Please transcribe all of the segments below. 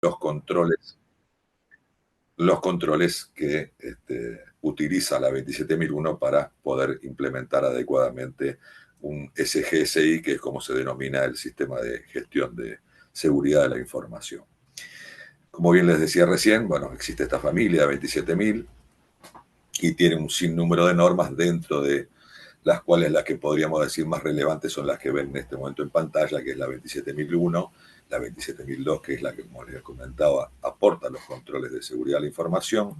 los controles, los controles que utiliza la 27001 para poder implementar adecuadamente un SGSI, que es como se denomina el sistema de gestión de seguridad de la información. Como bien les decía recién, bueno, existe esta familia 27000 y tiene un sinnúmero de normas, dentro de las cuales las que podríamos decir más relevantes son las que ven en este momento en pantalla, que es la 27001, la 27002, que es la que, como les comentaba, aporta los controles de seguridad de la información.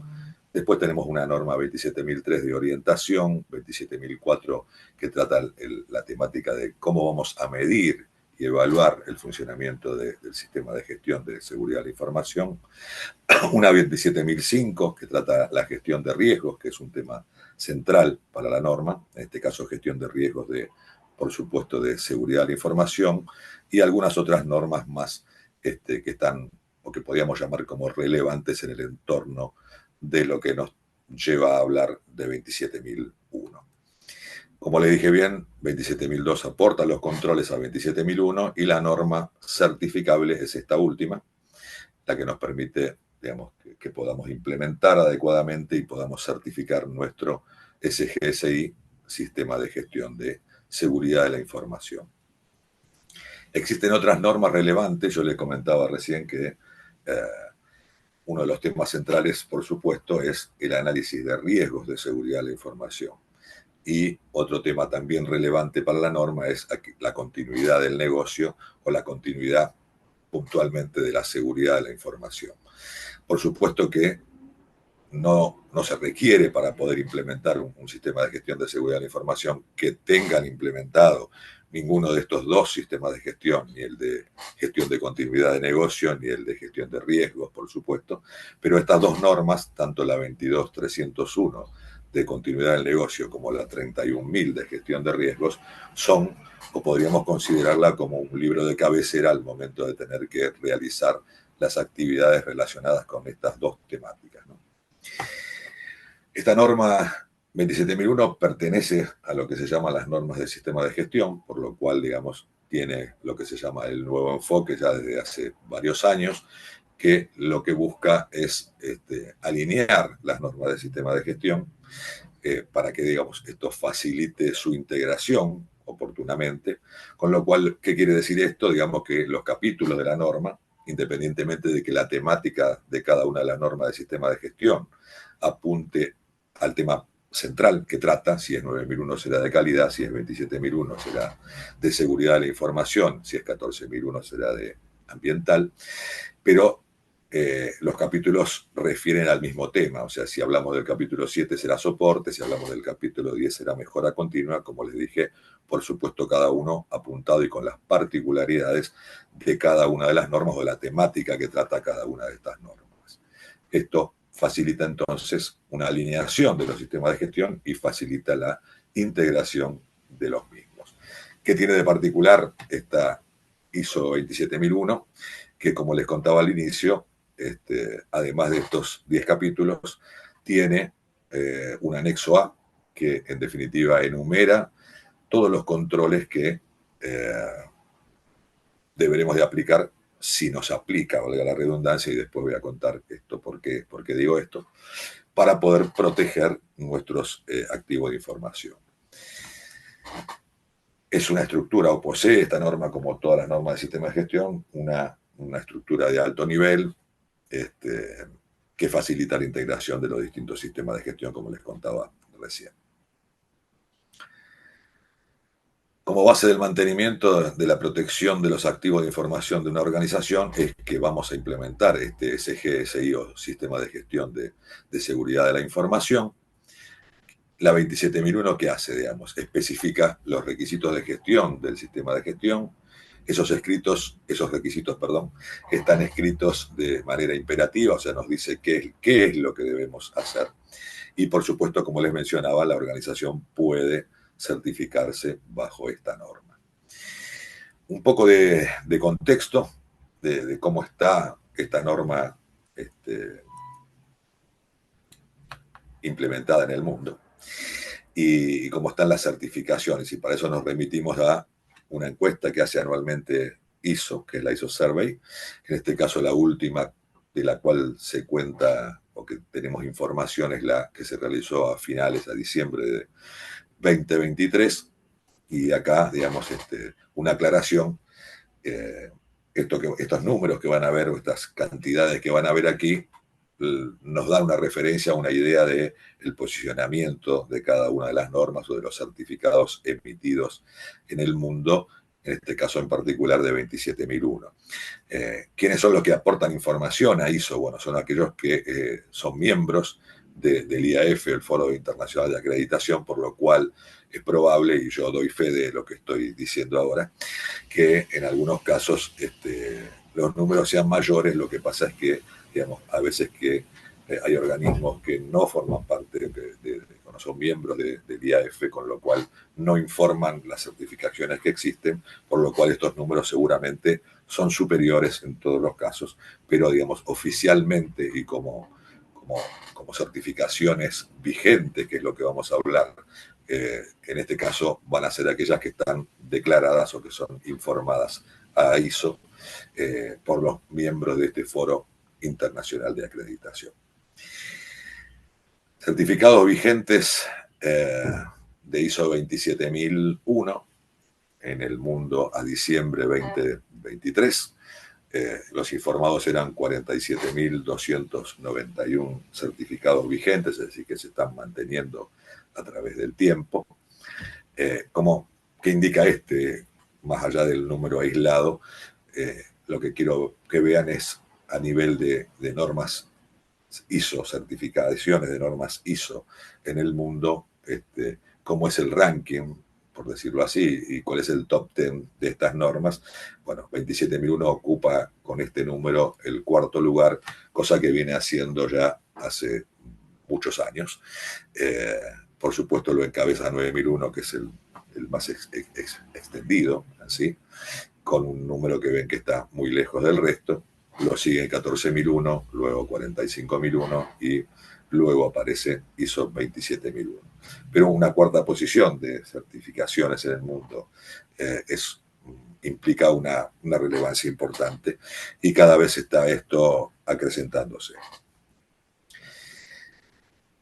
Después tenemos una norma 27003 de orientación, 27004 que trata la temática de cómo vamos a medir y evaluar el funcionamiento del sistema de gestión de seguridad de la información. Una 27005 que trata la gestión de riesgos, que es un tema central para la norma, en este caso gestión de riesgos de, por supuesto, de seguridad de la información, y algunas otras normas más que están, o que podríamos llamar como relevantes en el entorno de lo que nos lleva a hablar de 27001. Como le dije bien, 27002 aporta los controles a 27001 y la norma certificable es esta última, la que nos permite, digamos, que podamos implementar adecuadamente y podamos certificar nuestro SGSI, Sistema de Gestión de Seguridad de la Información. Existen otras normas relevantes. Yo les comentaba recién que uno de los temas centrales, por supuesto, es el análisis de riesgos de seguridad de la información. Y otro tema también relevante para la norma es la continuidad del negocio o la continuidad puntualmente de la seguridad de la información. Por supuesto que no se requiere para poder implementar un sistema de gestión de seguridad de la información que tengan implementado ninguno de estos dos sistemas de gestión, ni el de gestión de continuidad de negocio, ni el de gestión de riesgos, por supuesto, pero estas dos normas, tanto la 22301 de continuidad del negocio como la 31000 de gestión de riesgos, son, o podríamos considerarla como un libro de cabecera al momento de tener que realizar las actividades relacionadas con estas dos temáticas, ¿no? Esta norma 27001 pertenece a lo que se llama las normas del sistema de gestión, por lo cual, digamos, tiene lo que se llama el nuevo enfoque ya desde hace varios años, que lo que busca es alinear las normas del sistema de gestión para que, digamos, esto facilite su integración oportunamente. Con lo cual, ¿qué quiere decir esto? Digamos que los capítulos de la norma, independientemente de que la temática de cada una de las normas del sistema de gestión apunte al tema central que trata, si es 9001 será de calidad, si es 27001 será de seguridad de la información, si es 14001 será de ambiental, pero los capítulos refieren al mismo tema. O sea, si hablamos del capítulo 7 será soporte, si hablamos del capítulo 10 será mejora continua, como les dije, por supuesto cada uno apuntado y con las particularidades de cada una de las normas o de la temática que trata cada una de estas normas. Esto facilita entonces una alineación de los sistemas de gestión y facilita la integración de los mismos. ¿Qué tiene de particular esta ISO 27001? Que, como les contaba al inicio, además de estos 10 capítulos, tiene un anexo A que en definitiva enumera todos los controles que deberemos de aplicar si nos aplica, valga la redundancia, y después voy a contar esto, por qué digo esto, para poder proteger nuestros activos de información. Es una estructura, o posee esta norma, como todas las normas de sistema de gestión, una estructura de alto nivel, que facilita la integración de los distintos sistemas de gestión, como les contaba recién. Como base del mantenimiento de la protección de los activos de información de una organización es que vamos a implementar este SGSI o Sistema de Gestión de Seguridad de la Información. La 27001, ¿qué hace? Digamos, especifica los requisitos de gestión del sistema de gestión. Esos requisitos, están escritos de manera imperativa, o sea, nos dice qué es lo que debemos hacer. Y por supuesto, como les mencionaba, la organización puede certificarse bajo esta norma. Un poco de contexto de cómo está esta norma implementada en el mundo y cómo están las certificaciones. Y para eso nos remitimos a una encuesta que hace anualmente ISO, que es la ISO Survey, en este caso la última de la cual se cuenta o que tenemos información es la que se realizó a diciembre de 2023, y acá, digamos, una aclaración, eh, estos números que van a ver, o estas cantidades que van a ver aquí, nos da una referencia, una idea de el posicionamiento de cada una de las normas o de los certificados emitidos en el mundo, en este caso en particular de 27001. ¿Quiénes son los que aportan información a ISO? Bueno, son aquellos que son miembros del IAF, el Foro Internacional de Acreditación, por lo cual es probable, y yo doy fe de lo que estoy diciendo ahora, que en algunos casos los números sean mayores. Lo que pasa es que, digamos, a veces que hay organismos que no forman parte, no son miembros del IAF, con lo cual no informan las certificaciones que existen, por lo cual estos números seguramente son superiores en todos los casos, pero, digamos, oficialmente y como certificaciones vigentes, que es lo que vamos a hablar, en este caso van a ser aquellas que están declaradas o que son informadas a ISO por los miembros de este Foro Internacional de Acreditación. Certificados vigentes de ISO 27001 en el mundo a diciembre 2023. Los informados eran 47.291 certificados vigentes, es decir, que se están manteniendo a través del tiempo. ¿Qué indica más allá del número aislado? Lo que quiero que vean es a nivel de normas ISO, certificaciones de normas ISO en el mundo, cómo es el ranking, por decirlo así, y cuál es el top 10 de estas normas. Bueno, 27001 ocupa con este número el cuarto lugar, cosa que viene haciendo ya hace muchos años. Por supuesto lo encabeza 9001, que es el más extendido, ¿sí? Con un número que ven que está muy lejos del resto. Lo sigue 14001, luego 45001 y luego aparece ISO 27001. Pero una cuarta posición de certificaciones en el mundo implica una relevancia importante, y cada vez está esto acrecentándose.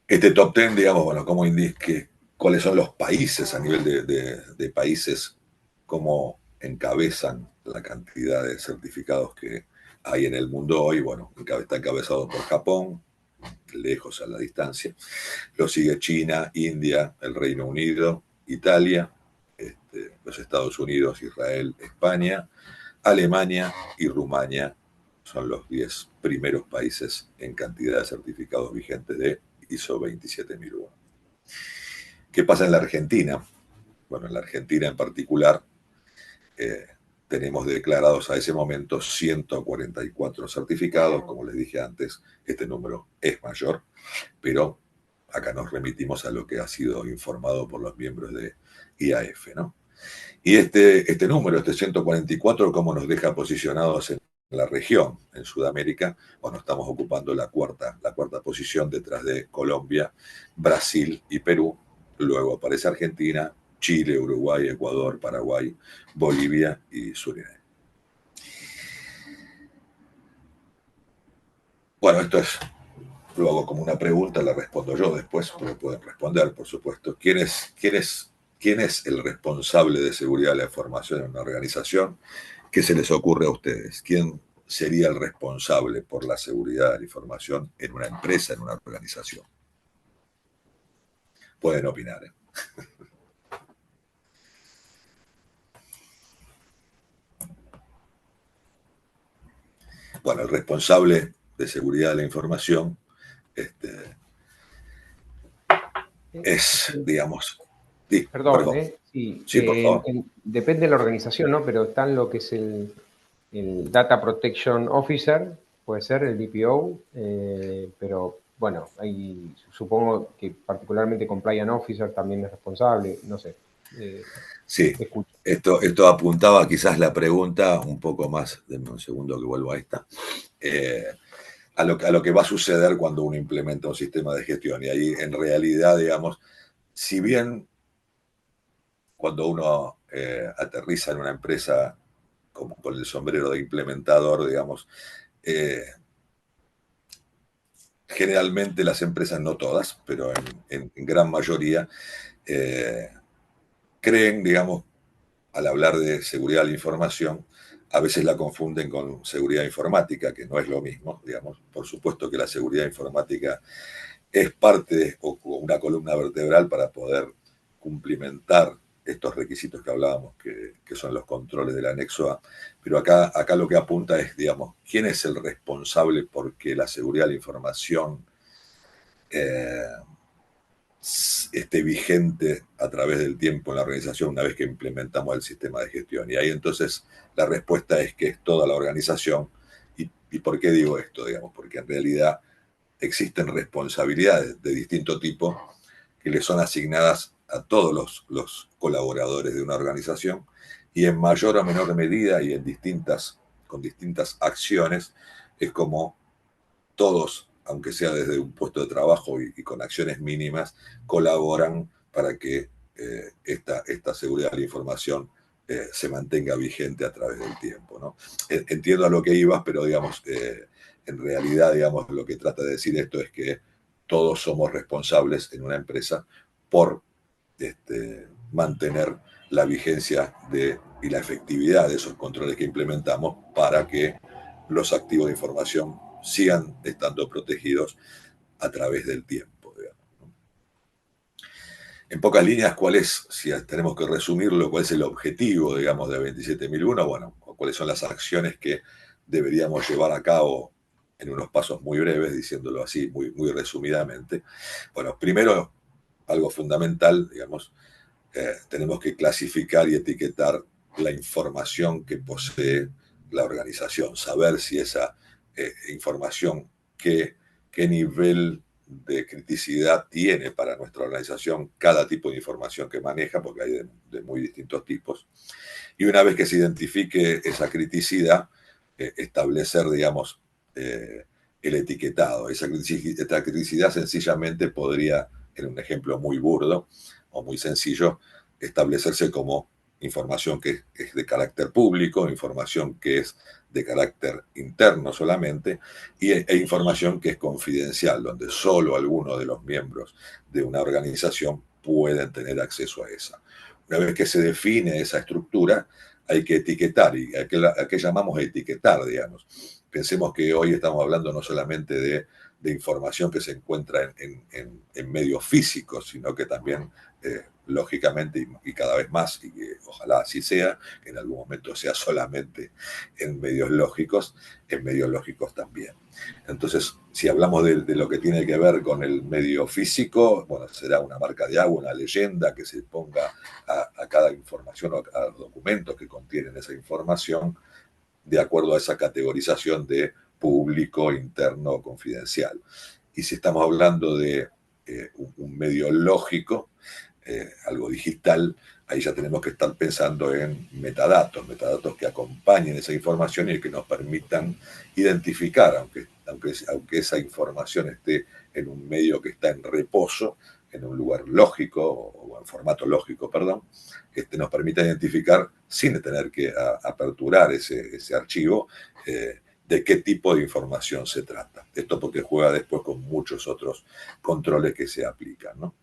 Este top 10, digamos, bueno, ¿cómo indica cuáles son los países a nivel de países, cómo encabezan la cantidad de certificados que hay en el mundo hoy? Bueno, está encabezado por Japón, lejos a la distancia. Lo sigue China, India, el Reino Unido, Italia, los Estados Unidos, Israel, España, Alemania y Rumania. Son los 10 primeros países en cantidad de certificados vigentes de ISO 27001. ¿Qué pasa en la Argentina? Bueno, en la Argentina en particular tenemos declarados a ese momento 144 certificados. Como les dije antes, este número es mayor, pero acá nos remitimos a lo que ha sido informado por los miembros de IAF, ¿no? Y este número, 144, ¿cómo nos deja posicionados en la región, en Sudamérica? Bueno, estamos ocupando la cuarta posición, detrás de Colombia, Brasil y Perú. Luego aparece Argentina, Chile, Uruguay, Ecuador, Paraguay, Bolivia y Surinam. Bueno, esto lo hago como una pregunta, la respondo yo después, me pueden responder, por supuesto. ¿Quién es el responsable de seguridad de la información en una organización? ¿Qué se les ocurre a ustedes? ¿Quién sería el responsable por la seguridad de la información en una empresa, en una organización? Pueden opinar, ¿eh? Bueno, el responsable de seguridad de la información es, digamos... Sí, perdón. Sí, sí, por favor. Depende de la organización, ¿no? Pero está en lo que es el Data Protection Officer, puede ser el DPO, pero bueno, supongo que particularmente Compliance Officer también es responsable, no sé. Sí, esto apuntaba quizás la pregunta un poco más, denme un segundo que vuelvo a esta, a lo que va a suceder cuando uno implementa un sistema de gestión. Y ahí, en realidad, digamos, si bien cuando uno aterriza en una empresa como con el sombrero de implementador, digamos, generalmente las empresas, no todas, pero en gran mayoría, creen, digamos, al hablar de seguridad de la información, a veces la confunden con seguridad informática, que no es lo mismo, digamos. Por supuesto que la seguridad informática es parte o una columna vertebral para poder cumplimentar estos requisitos que hablábamos, que son los controles del anexo A. Pero acá lo que apunta es, digamos, quién es el responsable porque la seguridad de la información eh, esté vigente a través del tiempo en la organización una vez que implementamos el sistema de gestión. Y ahí entonces la respuesta es que es toda la organización. ¿Y por qué digo esto? Digamos, porque en realidad existen responsabilidades de distinto tipo que le son asignadas a todos los colaboradores de una organización y en mayor o menor medida y con distintas acciones es como todos, aunque sea desde un puesto de trabajo y con acciones mínimas, colaboran para que esta seguridad de la información se mantenga vigente a través del tiempo, ¿no? Entiendo a lo que ibas, pero digamos, en realidad, digamos, lo que trata de decir esto es que todos somos responsables en una empresa por mantener la vigencia y la efectividad de esos controles que implementamos para que los activos de información sigan estando protegidos a través del tiempo. Digamos, ¿no? En pocas líneas, ¿cuál es, si tenemos que resumirlo, cuál es el objetivo, digamos, de 27001? Bueno, cuáles son las acciones que deberíamos llevar a cabo en unos pasos muy breves, diciéndolo así, muy, muy resumidamente. Bueno, primero, algo fundamental, digamos, tenemos que clasificar y etiquetar la información que posee la organización, saber si esa información, qué nivel de criticidad tiene para nuestra organización cada tipo de información que maneja, porque hay de muy distintos tipos. Y una vez que se identifique esa criticidad, establecer, digamos, el etiquetado. Esta criticidad sencillamente podría, en un ejemplo muy burdo o muy sencillo, establecerse como información que es de carácter público, información que es de carácter interno solamente, e información que es confidencial, donde solo algunos de los miembros de una organización pueden tener acceso a esa. Una vez que se define esa estructura, hay que etiquetar, y a qué llamamos etiquetar, digamos. Pensemos que hoy estamos hablando no solamente de información que se encuentra en medios físicos, sino que también, lógicamente, y cada vez más, y que ojalá así sea, que en algún momento sea solamente en medios lógicos también. Entonces, si hablamos de lo que tiene que ver con el medio físico, bueno, será una marca de agua, una leyenda que se ponga a cada información o a los documentos que contienen esa información de acuerdo a esa categorización de público, interno o confidencial. Y si estamos hablando de un medio lógico, algo digital, ahí ya tenemos que estar pensando en metadatos que acompañen esa información y que nos permitan identificar, aunque esa información esté en un medio que está en reposo, en un lugar lógico, o en formato lógico, perdón, nos permita identificar, sin tener que aperturar ese archivo, de qué tipo de información se trata. Esto porque juega después con muchos otros controles que se aplican, ¿no?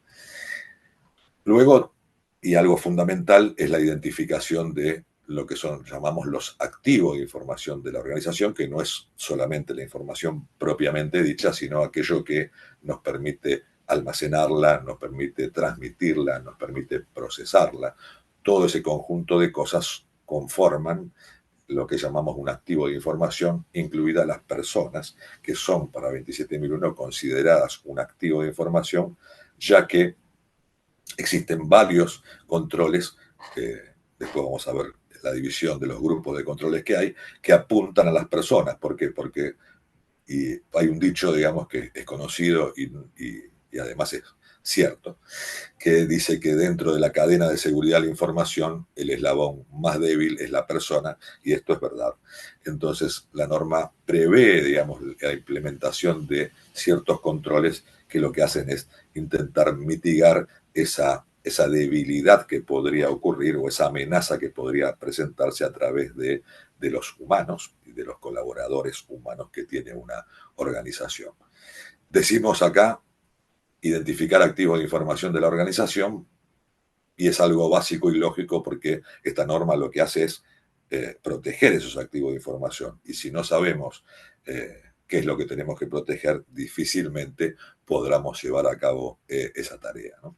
Luego, y algo fundamental, es la identificación de lo que llamamos los activos de información de la organización, que no es solamente la información propiamente dicha, sino aquello que nos permite almacenarla, nos permite transmitirla, nos permite procesarla. Todo ese conjunto de cosas conforman lo que llamamos un activo de información, incluidas las personas, que son para 27001 consideradas un activo de información, ya que existen varios controles, después vamos a ver la división de los grupos de controles que hay, que apuntan a las personas. ¿Por qué? Porque hay un dicho, digamos, que es conocido y además es cierto, que dice que dentro de la cadena de seguridad de la información, el eslabón más débil es la persona, y esto es verdad. Entonces, la norma prevé, digamos, la implementación de ciertos controles que lo que hacen es intentar mitigar esa debilidad que podría ocurrir o esa amenaza que podría presentarse a través de de los humanos y de los colaboradores humanos que tiene una organización. Decimos acá identificar activos de información de la organización, y es algo básico y lógico porque esta norma lo que hace es proteger esos activos de información. Y si no sabemos qué es lo que tenemos que proteger, difícilmente podremos llevar a cabo esa tarea, ¿no?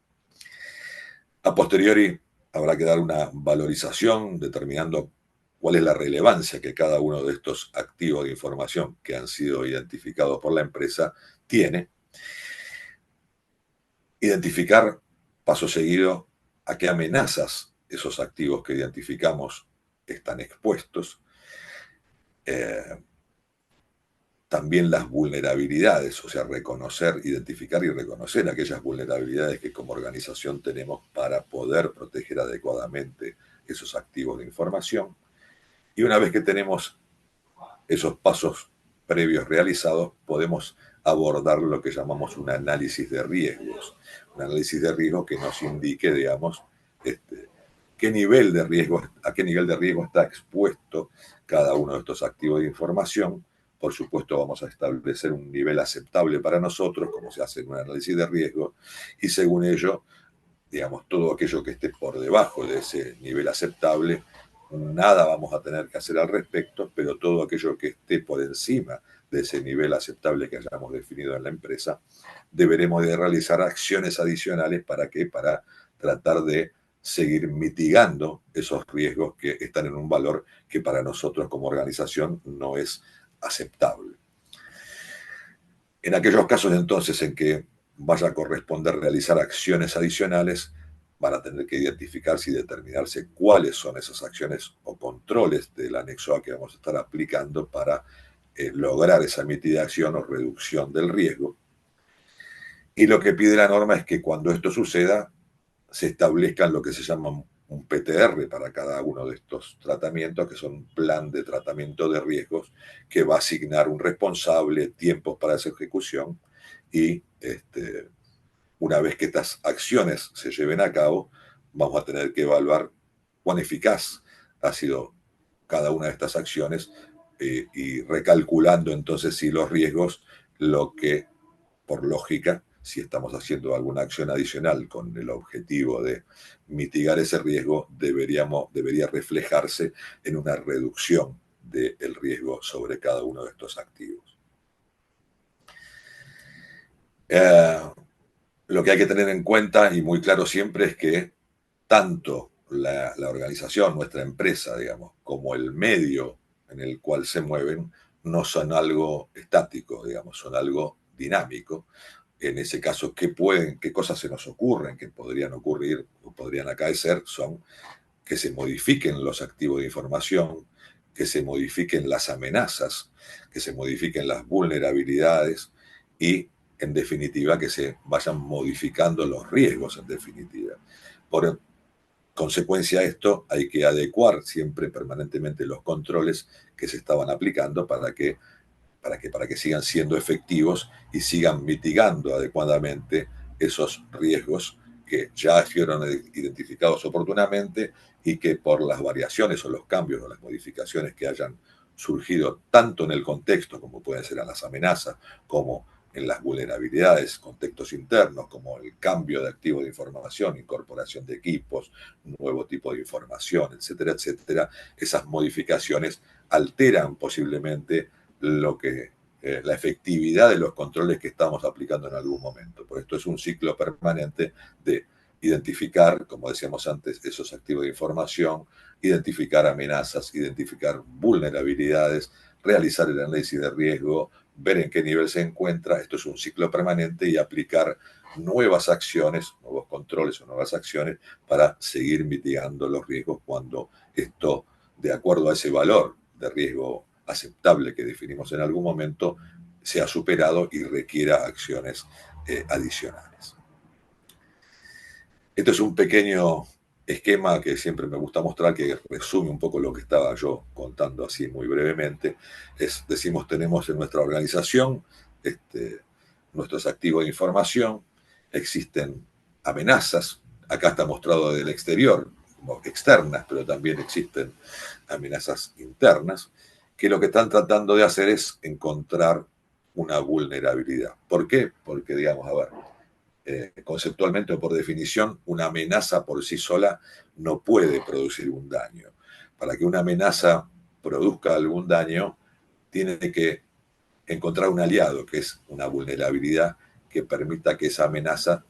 A posteriori, habrá que dar una valorización determinando cuál es la relevancia que cada uno de estos activos de información que han sido identificados por la empresa tiene. Identificar, paso seguido, a qué amenazas esos activos que identificamos están expuestos. También las vulnerabilidades, o sea, reconocer, identificar y reconocer aquellas vulnerabilidades que como organización tenemos para poder proteger adecuadamente esos activos de información. Y una vez que tenemos esos pasos previos realizados, podemos abordar lo que llamamos un análisis de riesgos. Un análisis de riesgos que nos indique, digamos, qué nivel de riesgo, a qué nivel de riesgo está expuesto cada uno de estos activos de información. Por supuesto, vamos a establecer un nivel aceptable para nosotros, como se hace en un análisis de riesgo, y según ello, digamos, todo aquello que esté por debajo de ese nivel aceptable, nada vamos a tener que hacer al respecto, pero todo aquello que esté por encima de ese nivel aceptable que hayamos definido en la empresa, deberemos de realizar acciones adicionales para tratar de seguir mitigando esos riesgos que están en un valor que para nosotros como organización no es aceptable. En aquellos casos entonces en que vaya a corresponder realizar acciones adicionales, van a tener que identificarse y determinarse cuáles son esas acciones o controles del anexo A que vamos a estar aplicando para lograr esa mitigación o reducción del riesgo. Y lo que pide la norma es que cuando esto suceda, se establezcan lo que se llama un PTR para cada uno de estos tratamientos, que son un plan de tratamiento de riesgos que va a asignar un responsable, tiempos para esa ejecución y una vez que estas acciones se lleven a cabo, vamos a tener que evaluar cuán eficaz ha sido cada una de estas acciones y recalculando entonces si los riesgos, lo que por lógica, si estamos haciendo alguna acción adicional con el objetivo de mitigar ese riesgo, debería reflejarse en una reducción del riesgo sobre cada uno de estos activos. Lo que hay que tener en cuenta y muy claro siempre es que tanto la organización, nuestra empresa, digamos, como el medio en el cual se mueven, no son algo estático, digamos, son algo dinámico. En ese caso, qué cosas se nos ocurren, que podrían ocurrir o podrían acaecer, son que se modifiquen los activos de información, que se modifiquen las amenazas, que se modifiquen las vulnerabilidades y, en definitiva, que se vayan modificando los riesgos, en definitiva. Por consecuencia de esto, hay que adecuar siempre permanentemente los controles que se estaban aplicando para que sigan siendo efectivos y sigan mitigando adecuadamente esos riesgos que ya fueron identificados oportunamente y que por las variaciones o los cambios o las modificaciones que hayan surgido tanto en el contexto, como pueden ser en las amenazas, como en las vulnerabilidades, contextos internos, como el cambio de activos de información, incorporación de equipos, nuevo tipo de información, etcétera, etcétera, esas modificaciones alteran posiblemente la efectividad de los controles que estamos aplicando en algún momento. Por esto es un ciclo permanente de identificar, como decíamos antes, esos activos de información, identificar amenazas, identificar vulnerabilidades, realizar el análisis de riesgo, ver en qué nivel se encuentra. Esto es un ciclo permanente y aplicar nuevas acciones, nuevos controles o nuevas acciones para seguir mitigando los riesgos cuando esto, de acuerdo a ese valor de riesgo aceptable que definimos en algún momento, sea superado y requiera acciones adicionales. Este es un pequeño esquema que siempre me gusta mostrar, que resume un poco lo que estaba yo contando así muy brevemente. Decimos, tenemos en nuestra organización nuestros activos de información, existen amenazas, acá está mostrado del exterior, externas, pero también existen amenazas internas, que lo que están tratando de hacer es encontrar una vulnerabilidad. ¿Por qué? Porque, digamos, a ver, conceptualmente o por definición, una amenaza por sí sola no puede producir un daño. Para que una amenaza produzca algún daño, tiene que encontrar un aliado, que es una vulnerabilidad que permita que esa amenaza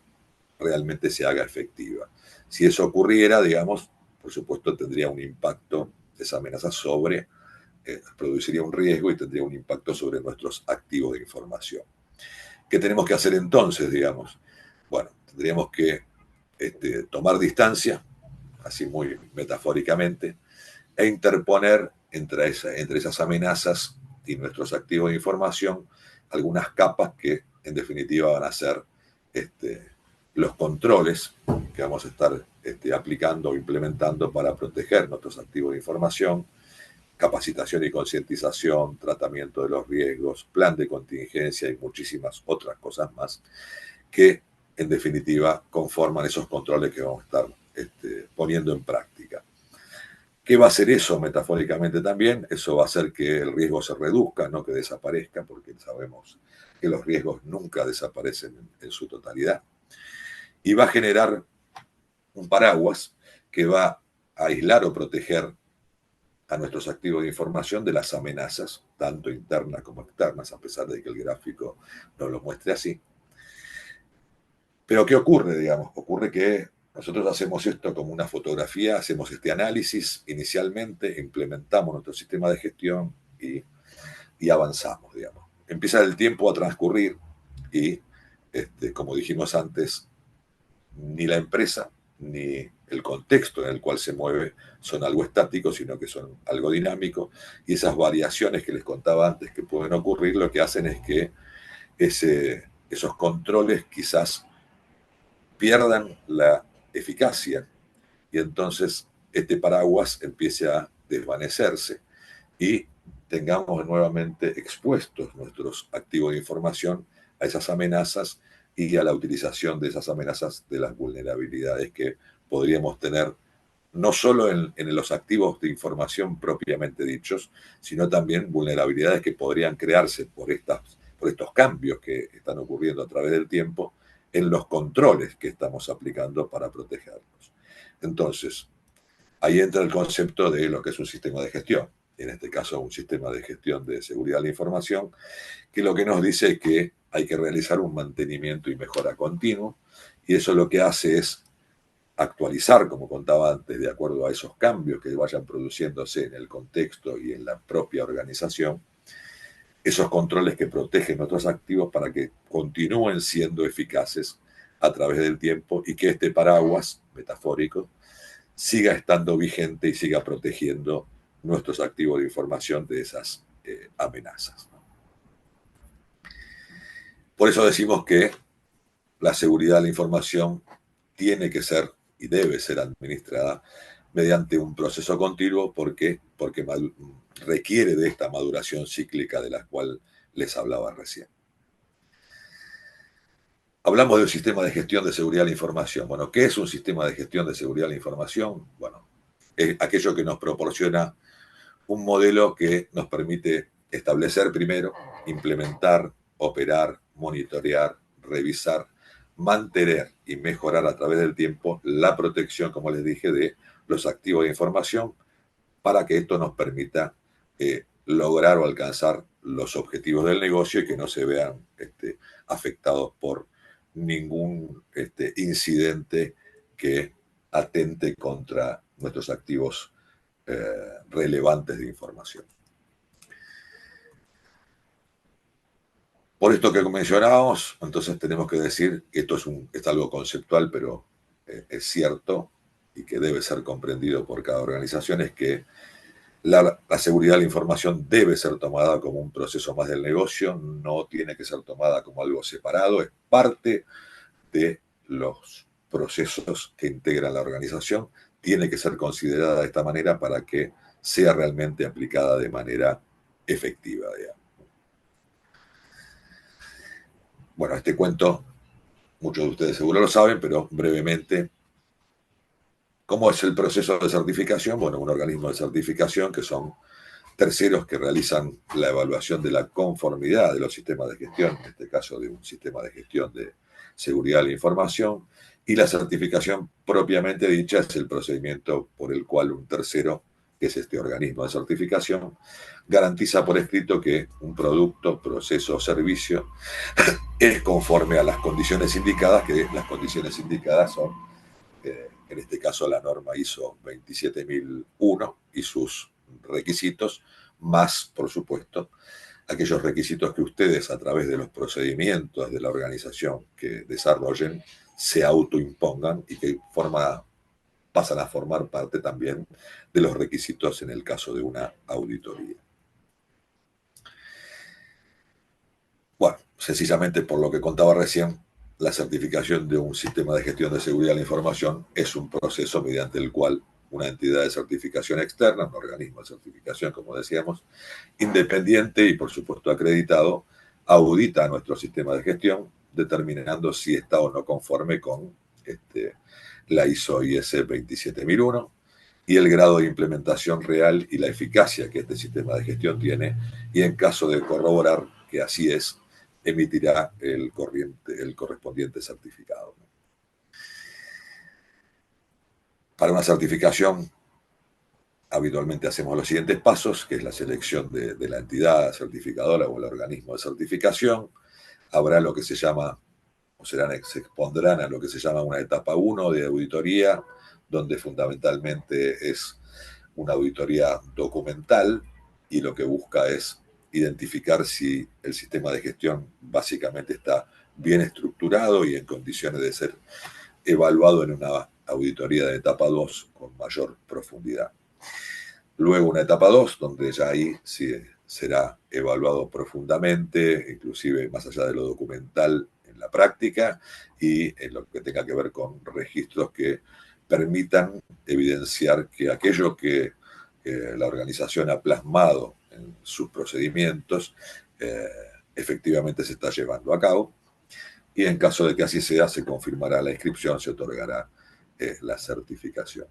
realmente se haga efectiva. Si eso ocurriera, digamos, por supuesto tendría un impacto esa amenaza sobre, produciría un riesgo y tendría un impacto sobre nuestros activos de información. ¿Qué tenemos que hacer entonces, digamos? Bueno, tendríamos que tomar distancia, así muy metafóricamente, e interponer entre esas amenazas y nuestros activos de información algunas capas que en definitiva van a ser los controles que vamos a estar aplicando o implementando para proteger nuestros activos de información, capacitación y concientización, tratamiento de los riesgos, plan de contingencia y muchísimas otras cosas más que en definitiva conforman esos controles que vamos a estar poniendo en práctica. ¿Qué va a hacer eso metafóricamente también? Eso va a hacer que el riesgo se reduzca, no que desaparezca, porque sabemos que los riesgos nunca desaparecen en su totalidad. Y va a generar un paraguas que va a aislar o proteger a nuestros activos de información de las amenazas, tanto internas como externas, a pesar de que el gráfico no lo muestre así. Pero ¿qué ocurre, digamos? Ocurre que nosotros hacemos esto como una fotografía, hacemos este análisis inicialmente, implementamos nuestro sistema de gestión y avanzamos, digamos. Empieza el tiempo a transcurrir y, como dijimos antes, ni la empresa ni el contexto en el cual se mueve son algo estático, sino que son algo dinámico, y esas variaciones que les contaba antes que pueden ocurrir, lo que hacen es que esos controles quizás pierdan la eficacia y entonces este paraguas empiece a desvanecerse y tengamos nuevamente expuestos nuestros activos de información a esas amenazas y a la utilización de esas amenazas de las vulnerabilidades que podríamos tener no solo en los activos de información propiamente dichos, sino también vulnerabilidades que podrían crearse por estos cambios que están ocurriendo a través del tiempo en los controles que estamos aplicando para protegernos. Entonces, ahí entra el concepto de lo que es un sistema de gestión, en este caso un sistema de gestión de seguridad de la información, que lo que nos dice es que hay que realizar un mantenimiento y mejora continuo, y eso lo que hace es actualizar, como contaba antes, de acuerdo a esos cambios que vayan produciéndose en el contexto y en la propia organización, esos controles que protegen nuestros activos para que continúen siendo eficaces a través del tiempo y que este paraguas metafórico siga estando vigente y siga protegiendo nuestros activos de información de esas amenazas. Por eso decimos que la seguridad de la información tiene que ser y debe ser administrada mediante un proceso continuo porque requiere de esta maduración cíclica de la cual les hablaba recién. Hablamos de un sistema de gestión de seguridad de la información. Bueno, ¿qué es un sistema de gestión de seguridad de la información? Bueno, es aquello que nos proporciona un modelo que nos permite establecer primero, implementar, operar, monitorear, revisar, mantener y mejorar a través del tiempo la protección, como les dije, de los activos de información para que esto nos permita lograr o alcanzar los objetivos del negocio y que no se vean afectados por ningún incidente que atente contra nuestros activos relevantes de información. Por esto que mencionábamos, entonces tenemos que decir que esto es algo conceptual, pero es cierto y que debe ser comprendido por cada organización, es que la seguridad de la información debe ser tomada como un proceso más del negocio, no tiene que ser tomada como algo separado, es parte de los procesos que integran la organización, tiene que ser considerada de esta manera para que sea realmente aplicada de manera efectiva, digamos. Bueno, este cuento, muchos de ustedes seguro lo saben, pero brevemente ¿Cómo es el proceso de certificación? Bueno, un organismo de certificación que son terceros que realizan la evaluación de la conformidad de los sistemas de gestión, en este caso de un sistema de gestión de seguridad de la información, y la certificación propiamente dicha es el procedimiento por el cual un tercero, que es este organismo de certificación, garantiza por escrito que un producto, proceso o servicio es conforme a las condiciones indicadas, que las condiciones indicadas son, en este caso, la norma ISO 27001 y sus requisitos, más, por supuesto, aquellos requisitos que ustedes, a través de los procedimientos de la organización que desarrollen, se autoimpongan y que pasan a formar parte también de los requisitos en el caso de una auditoría. Bueno, sencillamente por lo que contaba recién, la certificación de un sistema de gestión de seguridad de la información es un proceso mediante el cual una entidad de certificación externa, un organismo de certificación, como decíamos, independiente y por supuesto acreditado, audita nuestro sistema de gestión, determinando si está o no conforme con la ISO IS 27001 y el grado de implementación real y la eficacia que este sistema de gestión tiene, y en caso de corroborar que así es, emitirá el correspondiente certificado. Para una certificación, habitualmente hacemos los siguientes pasos, que es la selección de la entidad certificadora o el organismo de certificación. Habrá lo que se llama, se expondrán a lo que se llama una etapa 1 de auditoría, donde fundamentalmente es una auditoría documental y lo que busca es identificar si el sistema de gestión básicamente está bien estructurado y en condiciones de ser evaluado en una auditoría de etapa 2 con mayor profundidad. Luego una etapa 2, donde ya ahí sí será evaluado profundamente, inclusive más allá de lo documental en la práctica y en lo que tenga que ver con registros que permitan evidenciar que aquello que la organización ha plasmado en sus procedimientos efectivamente se está llevando a cabo. Y en caso de que así sea, se confirmará la inscripción, se otorgará la certificación.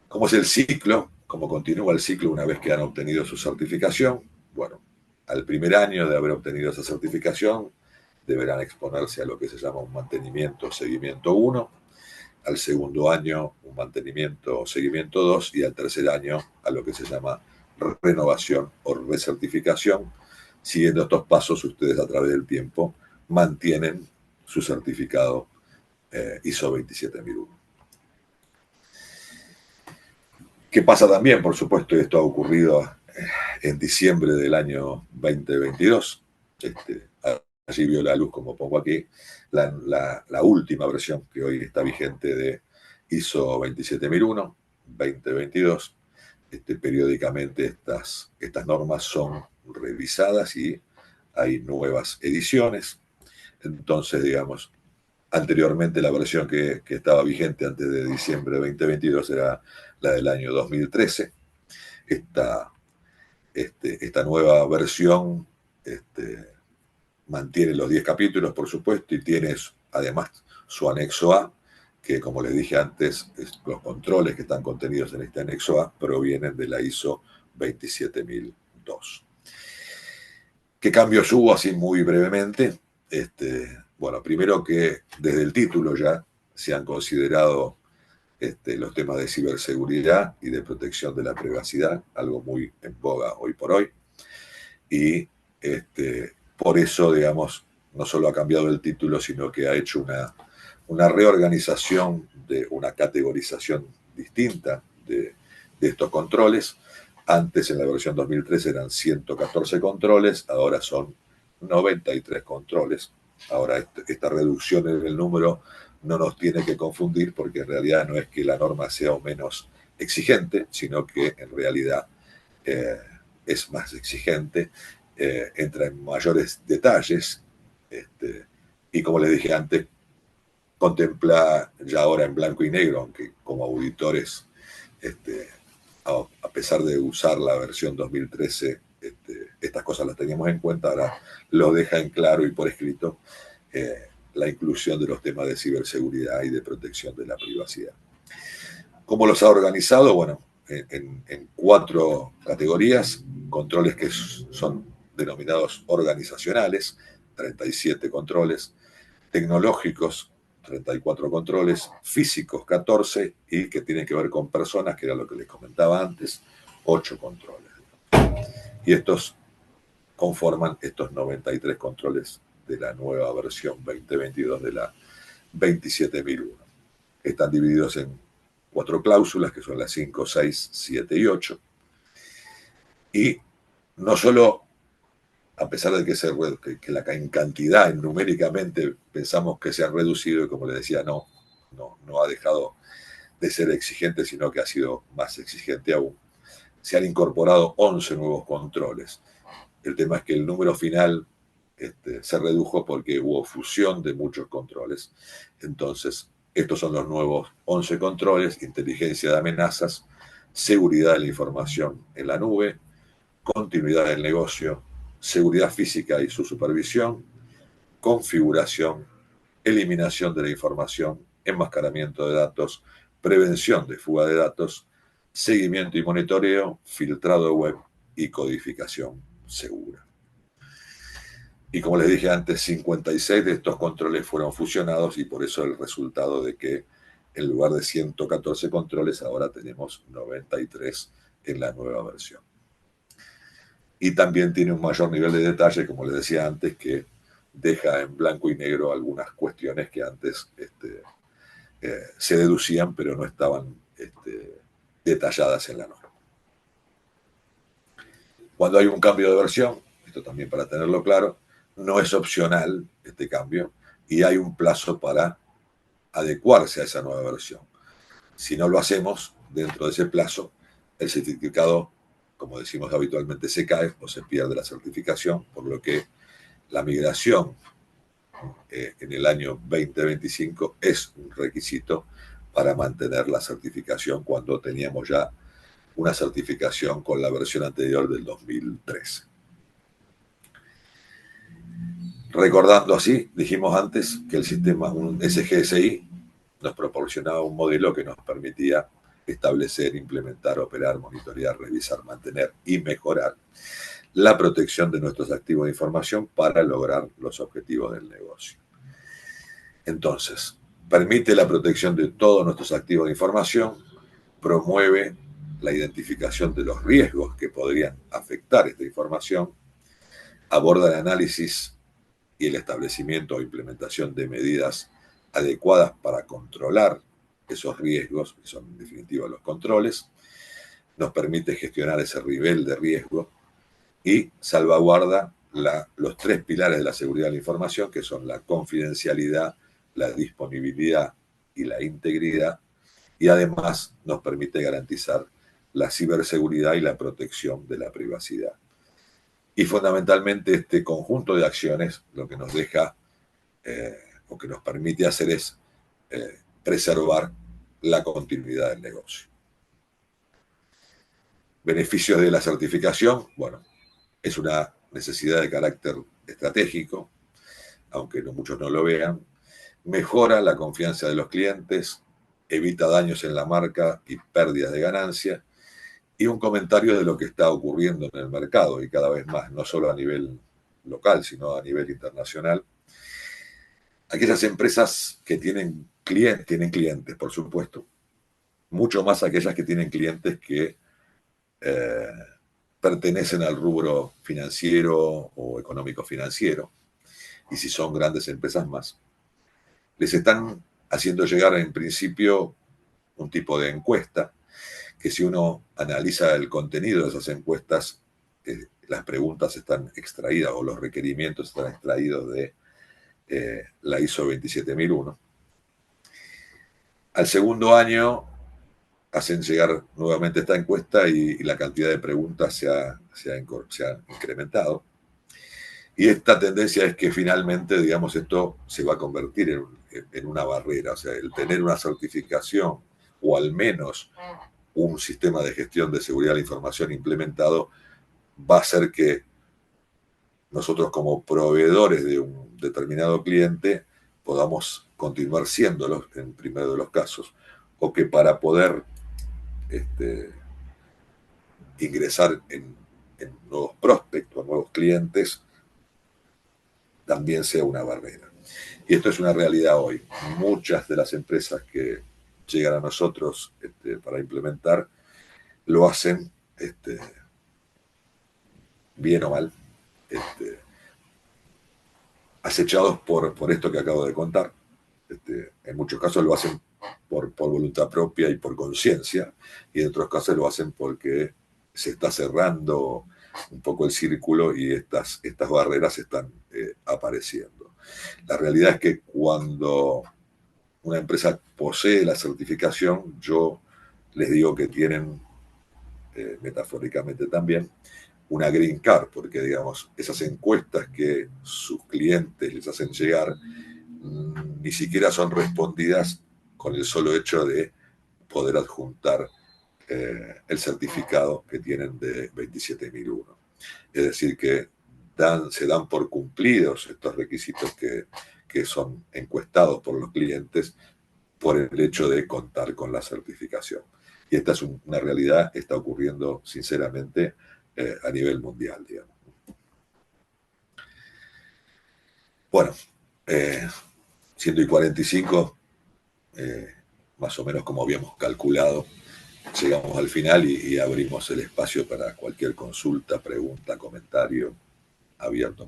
¿Cómo es el ciclo? ¿Cómo continúa el ciclo una vez que han obtenido su certificación? Bueno, al primer año de haber obtenido esa certificación, deberán exponerse a lo que se llama un mantenimiento seguimiento 1, al segundo año un mantenimiento seguimiento 2 y al tercer año a lo que se llama renovación o recertificación. Siguiendo estos pasos, ustedes a través del tiempo mantienen su certificado ISO 27001. ¿Qué pasa también? Por supuesto, esto ha ocurrido en diciembre del año 2022. Allí vio la luz, como pongo aquí, la última versión que hoy está vigente de ISO 27001, 2022. Periódicamente estas normas son revisadas y hay nuevas ediciones. Entonces, digamos, anteriormente la versión que estaba vigente antes de diciembre de 2022 era la del año 2013. Esta nueva versión mantiene los 10 capítulos, por supuesto, y tiene además su anexo A, que como les dije antes, los controles que están contenidos en este anexo A provienen de la ISO 27002. ¿Qué cambios hubo así muy brevemente? Bueno, primero que desde el título ya se han considerado los temas de ciberseguridad y de protección de la privacidad, algo muy en boga hoy por hoy. Y por eso, digamos, no solo ha cambiado el título, sino que ha hecho una reorganización de una categorización distinta de estos controles. Antes, en la versión 2013, eran 114 controles, ahora son 93 controles. Ahora, esta reducción en el número no nos tiene que confundir, porque en realidad no es que la norma sea o menos exigente, sino que en realidad es más exigente, entra en mayores detalles, y como les dije antes, contempla ya ahora en blanco y negro, aunque como auditores, a pesar de usar la versión 2013, estas cosas las teníamos en cuenta, ahora lo deja en claro y por escrito la inclusión de los temas de ciberseguridad y de protección de la privacidad. ¿Cómo los ha organizado? Bueno, en 4 categorías: controles que son denominados organizacionales, 37 controles; tecnológicos, 34 controles; físicos, 14, y que tienen que ver con personas, que era lo que les comentaba antes, 8 controles. Y estos conforman estos 93 controles de la nueva versión 2022 de la 27001. Están divididos en 4 cláusulas, que son las 5, 6, 7 y 8. Y no solo, a pesar de que la en cantidad, numéricamente, pensamos que se han reducido, y como le decía, no ha dejado de ser exigente, sino que ha sido más exigente aún. Se han incorporado 11 nuevos controles. El tema es que el número final se redujo porque hubo fusión de muchos controles. Entonces, estos son los nuevos 11 controles: inteligencia de amenazas, seguridad de la información en la nube, continuidad del negocio, seguridad física y su supervisión, configuración, eliminación de la información, enmascaramiento de datos, prevención de fuga de datos, seguimiento y monitoreo, filtrado web y codificación segura. Y como les dije antes, 56 de estos controles fueron fusionados, y por eso el resultado de que en lugar de 114 controles, ahora tenemos 93 en la nueva versión. Y también tiene un mayor nivel de detalle, como les decía antes, que deja en blanco y negro algunas cuestiones que antes se deducían, pero no estaban detalladas en la norma. Cuando hay un cambio de versión, esto también para tenerlo claro, no es opcional este cambio, y hay un plazo para adecuarse a esa nueva versión. Si no lo hacemos dentro de ese plazo, el certificado, como decimos habitualmente, se cae o se pierde la certificación, por lo que la migración en el año 2025 es un requisito para mantener la certificación, cuando teníamos ya una certificación con la versión anterior del 2013. Recordando así, dijimos antes que el sistema, un SGSI, nos proporcionaba un modelo que nos permitía establecer, implementar, operar, monitorear, revisar, mantener y mejorar la protección de nuestros activos de información para lograr los objetivos del negocio. Entonces, permite la protección de todos nuestros activos de información, promueve la identificación de los riesgos que podrían afectar esta información, aborda el análisis y el establecimiento o implementación de medidas adecuadas para controlar esos riesgos, que son en definitiva los controles, nos permite gestionar ese nivel de riesgo, y salvaguarda los 3 pilares de la seguridad de la información, que son la confidencialidad, la disponibilidad y la integridad, y además nos permite garantizar la ciberseguridad y la protección de la privacidad. Y fundamentalmente este conjunto de acciones lo que nos deja, o que nos permite hacer, es preservar la continuidad del negocio. Beneficios de la certificación: bueno, es una necesidad de carácter estratégico, aunque muchos no lo vean. Mejora la confianza de los clientes, evita daños en la marca y pérdidas de ganancia. Y un comentario de lo que está ocurriendo en el mercado, y cada vez más, no solo a nivel local, sino a nivel internacional. Aquellas empresas que tienen clientes, por supuesto, mucho más aquellas que tienen clientes que pertenecen al rubro financiero o económico financiero, y si son grandes empresas más, les están haciendo llegar en principio un tipo de encuesta, que si uno analiza el contenido de esas encuestas, las preguntas están extraídas, o los requerimientos están extraídos de la ISO 27001. Al segundo año hacen llegar nuevamente esta encuesta, y la cantidad de preguntas se ha incrementado. Y esta tendencia es que finalmente, digamos, esto se va a convertir en una barrera. O sea, el tener una certificación, o al menos un sistema de gestión de seguridad de la información implementado, va a hacer que nosotros, como proveedores de un determinado cliente, podamos continuar siéndolos en primero de los casos, o que para poder ingresar en nuevos prospectos, nuevos clientes, también sea una barrera. Y esto es una realidad hoy. Muchas de las empresas que llegan a nosotros para implementar lo hacen bien o mal, acechados por esto que acabo de contar. En muchos casos lo hacen por voluntad propia y por conciencia, y en otros casos lo hacen porque se está cerrando un poco el círculo y estas barreras están apareciendo. La realidad es que cuando una empresa posee la certificación, yo les digo que tienen, metafóricamente también, una green card, porque digamos, esas encuestas que sus clientes les hacen llegar ni siquiera son respondidas con el solo hecho de poder adjuntar el certificado que tienen de 27001. Es decir, que se dan por cumplidos estos requisitos que son encuestados por los clientes por el hecho de contar con la certificación. Y esta es una realidad, está ocurriendo sinceramente a nivel mundial, digamos. Bueno, 145, más o menos como habíamos calculado, llegamos al final y abrimos el espacio para cualquier consulta, pregunta, comentario abierto.